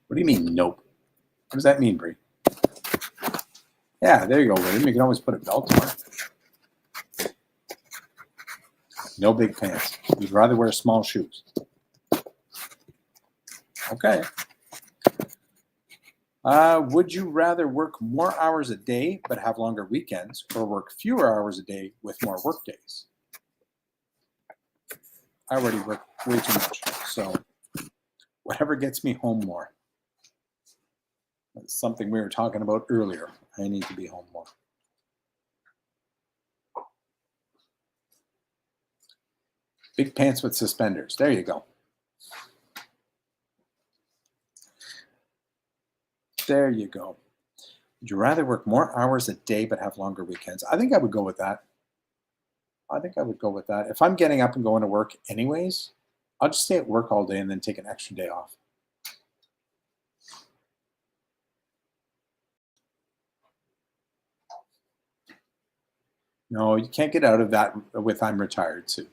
What do you mean, nope? What does that mean, Bree? Yeah, there you go, William. You can always put a belt on. No big pants. We'd rather wear small shoes. Okay. Would you rather work more hours a day but have longer weekends, or work fewer hours a day with more work days? I already work way too much, so whatever gets me home more. That's something we were talking about earlier. I need to be home more. Big pants with suspenders. There you go. There you go. Would you rather work more hours a day but have longer weekends? I think I would go with that. If I'm getting up and going to work anyways, I'll just stay at work all day and then take an extra day off. No, you can't get out of that with I'm retired too.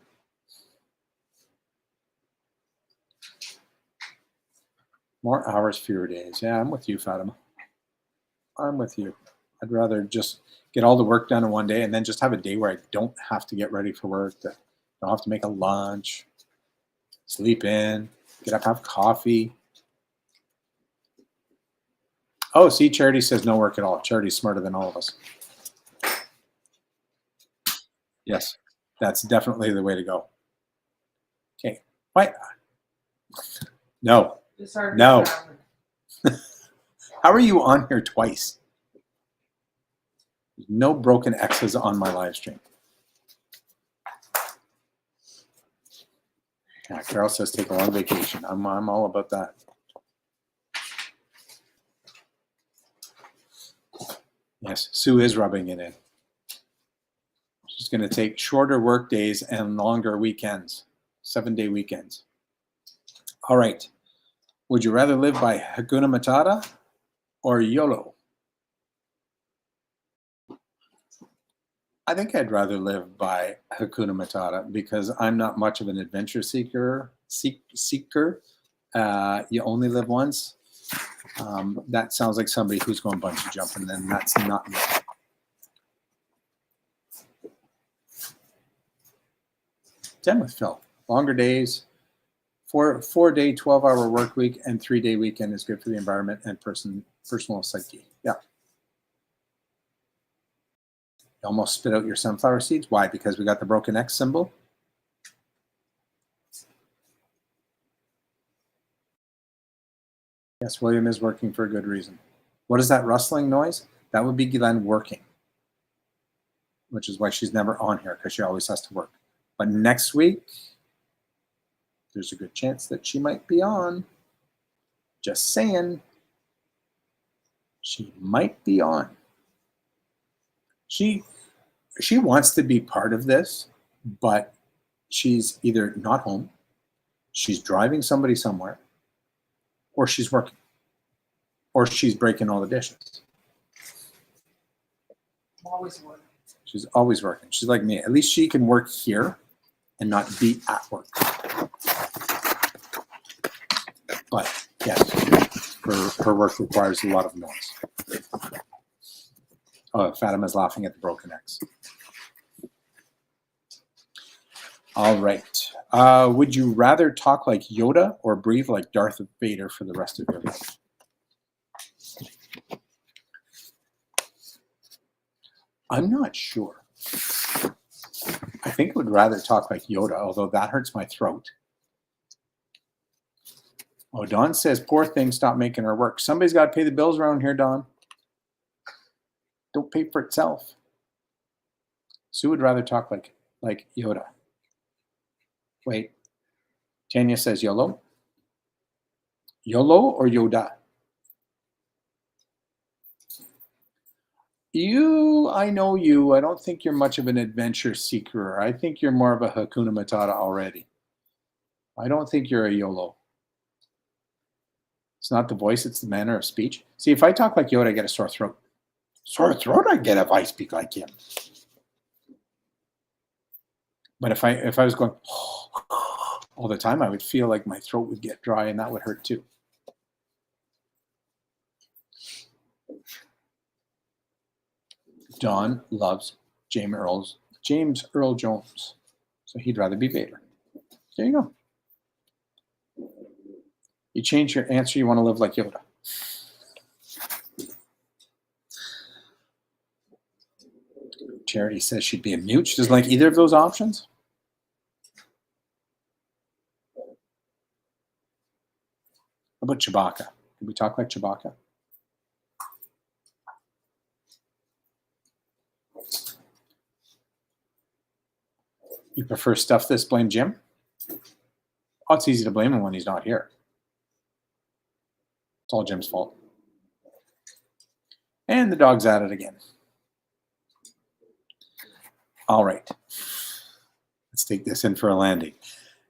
More hours, fewer days. Yeah, I'm with you, Fatima. I'm with you. I'd rather just get all the work done in one day and then just have a day where I don't have to get ready for work, that don't have to make a lunch, sleep in, get up, have coffee. Oh, see, Charity says no work at all. Charity's smarter than all of us. Yes, that's definitely the way to go. Okay. Why? No. It's hard No. to travel. How are you on here twice? There's no broken X's on my live stream. Yeah, Carol says take a long vacation. I'm all about that. Yes, Sue is rubbing it in. She's going to take shorter work days and longer weekends, 7-day weekends. All right. Would you rather live by Hakuna Matata or YOLO? I think I'd rather live by Hakuna Matata because I'm not much of an adventure seeker. You only live once. That sounds like somebody who's going bungee jumping, and that's not me. Done with Phil. Longer days, 4-day, 12-hour work week, and 3-day weekend is good for the environment and personal psyche. Yeah. You almost spit out your sunflower seeds. Why? Because we got the broken X symbol. Yes, William is working for a good reason. What is that rustling noise? That would be Glenn working, which is why she's never on here, because she always has to work. But next week, there's a good chance that she might be on. Just saying. She might be on. She wants to be part of this, but she's either not home, she's driving somebody somewhere, or she's working, or she's breaking all the dishes. Always working. She's always working. She's like me. At least she can work here and not be at work. But yes, her work requires a lot of noise. Oh, Fatima's laughing at the broken X. All right. Would you rather talk like Yoda or breathe like Darth Vader for the rest of your life? I'm not sure. I think I would rather talk like Yoda, although that hurts my throat. Oh, Dawn says, poor thing, stop making her work. Somebody's got to pay the bills around here, Dawn. Don't pay for itself. Sue would rather talk like Yoda. Wait. Tanya says YOLO. YOLO or Yoda? I know you. I don't think you're much of an adventure seeker. I think you're more of a Hakuna Matata already. I don't think you're a YOLO. It's not the voice, it's the manner of speech. See, if I talk like Yoda, I get a sore throat. Sore throat I get if I speak like him. But if I was going all the time, I would feel like my throat would get dry and that would hurt too. Don loves James Earl Jones. So he'd rather be Vader. There you go. You change your answer, you want to live like Yoda. Charity says she'd be a mute. She doesn't like either of those options. How about Chewbacca? Can we talk like Chewbacca? You prefer stuff this, blame Jim? Oh, it's easy to blame him when he's not here. It's all Jim's fault. And the dog's at it again. All right. Let's take this in for a landing.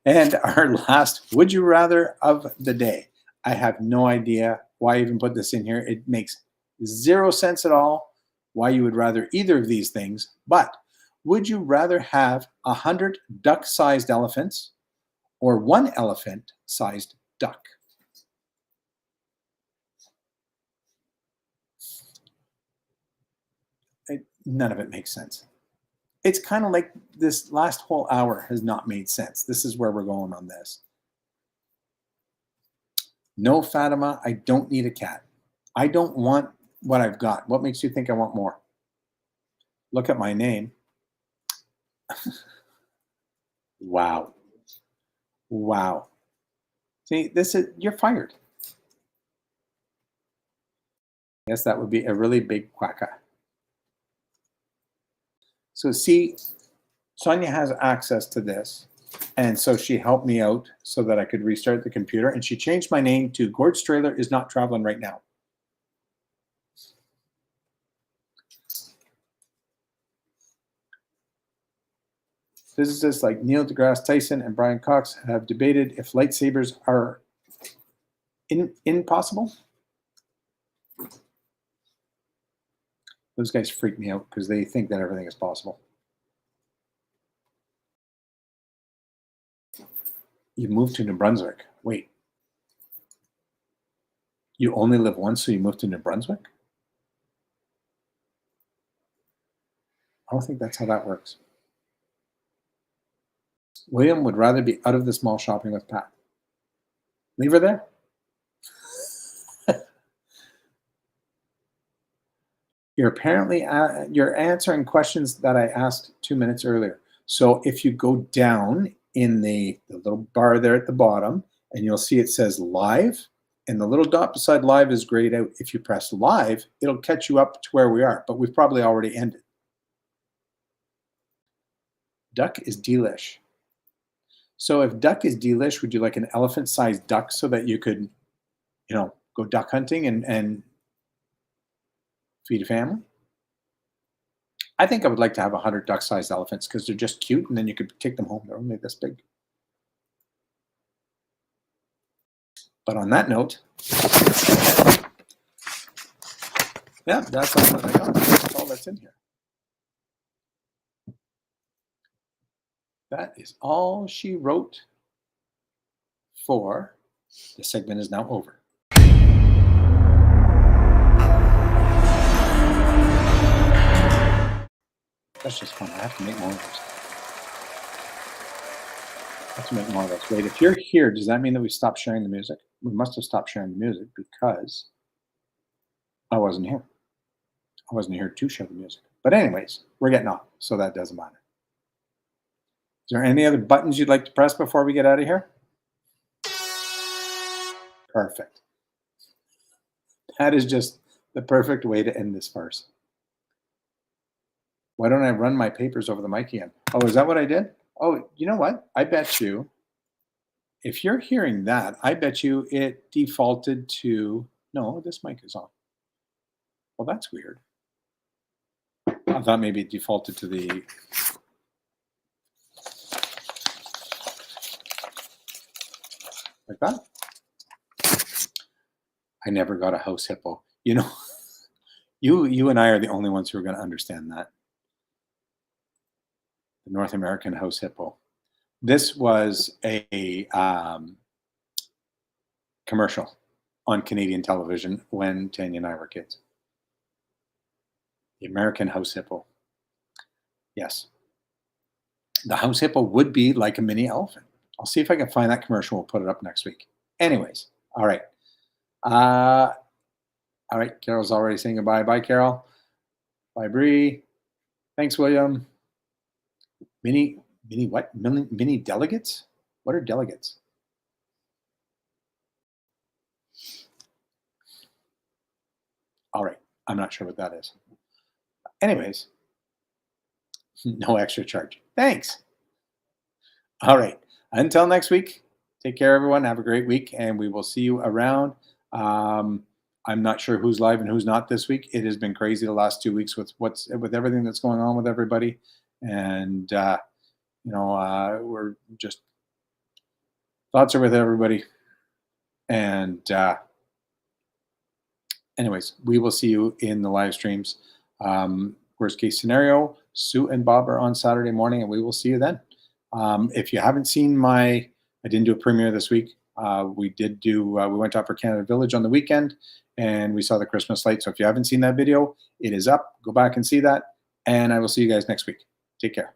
And our last would you rather of the day. I have no idea why I even put this in here. It makes zero sense at all why you would rather either of these things. But would you rather have 100 duck-sized elephants or 1 elephant-sized duck? none of it makes sense. It's kind of like this last whole hour has not made sense. This is where we're going on this. No, Fatima, I don't need a cat. I don't want what I've got. What makes you think I want more? Look at my name. Wow. Wow. See, you're fired. Yes, that would be a really big quacka. So see, Sonia has access to this. And so she helped me out so that I could restart the computer. And she changed my name to Gord's Trailer is not traveling right now. Physicists like Neil deGrasse Tyson and Brian Cox have debated if lightsabers are impossible. Those guys freak me out because they think that everything is possible. You moved to New Brunswick. Wait. You only live once, so you moved to New Brunswick? I don't think that's how that works. William would rather be out of this mall shopping with Pat. Leave her there. You're answering questions that I asked 2 minutes earlier. So if you go down in the little bar there at the bottom, and you'll see it says live, and the little dot beside live is grayed out. If you press live, it'll catch you up to where we are, but we've probably already ended. Duck is delish. So if duck is delish, would you like an elephant-sized duck so that you could, go duck hunting and feed a family? I think I would like to have 100 duck-sized elephants because they're just cute, and then you could take them home. They're only this big. But on that note, yeah, that's all that I got. That's all that's in here. That is all she wrote for. The segment is now over. That's just fun. I have to make more of those. I have to make more of those. Wait, if you're here, does that mean that we stopped sharing the music? We must have stopped sharing the music because I wasn't here. I wasn't here to share the music. But anyways, we're getting off, so that doesn't matter. Is there any other buttons you'd like to press before we get out of here? Perfect. That is just the perfect way to end this farce. Why don't I run my papers over the mic again? Oh, is that what I did? Oh, you know what? I bet you, if you're hearing that, I bet you it defaulted to, no, this mic is on. Well, that's weird. I thought maybe it defaulted to the, like that. I never got a house hippo. You and I are the only ones who are going to understand that. The North American house hippo. This was a commercial on Canadian television when Tanya and I were kids. The American house hippo. Yes. The house hippo would be like a mini elephant. I'll see if I can find that commercial. We'll put it up next week. Anyways, all right. All right, Carol's already saying goodbye. Bye, Carol. Bye, Bree. Thanks, William. Mini what? Mini delegates? What are delegates? All right, I'm not sure what that is. Anyways, no extra charge. Thanks. All right, until next week, take care, everyone. Have a great week, and we will see you around. I'm not sure who's live and who's not this week. It has been crazy the last 2 weeks with everything that's going on with everybody, and we're just thoughts are with everybody. And anyways, we will see you in the live streams. Worst case scenario, Sue and Bob are on Saturday morning, and we will see you then. If you haven't seen I didn't do a premiere this week. We went to Upper Canada Village on the weekend, and we saw the Christmas light. So if you haven't seen that video, it is up. Go back and see that. and I will see you guys next week. Take care.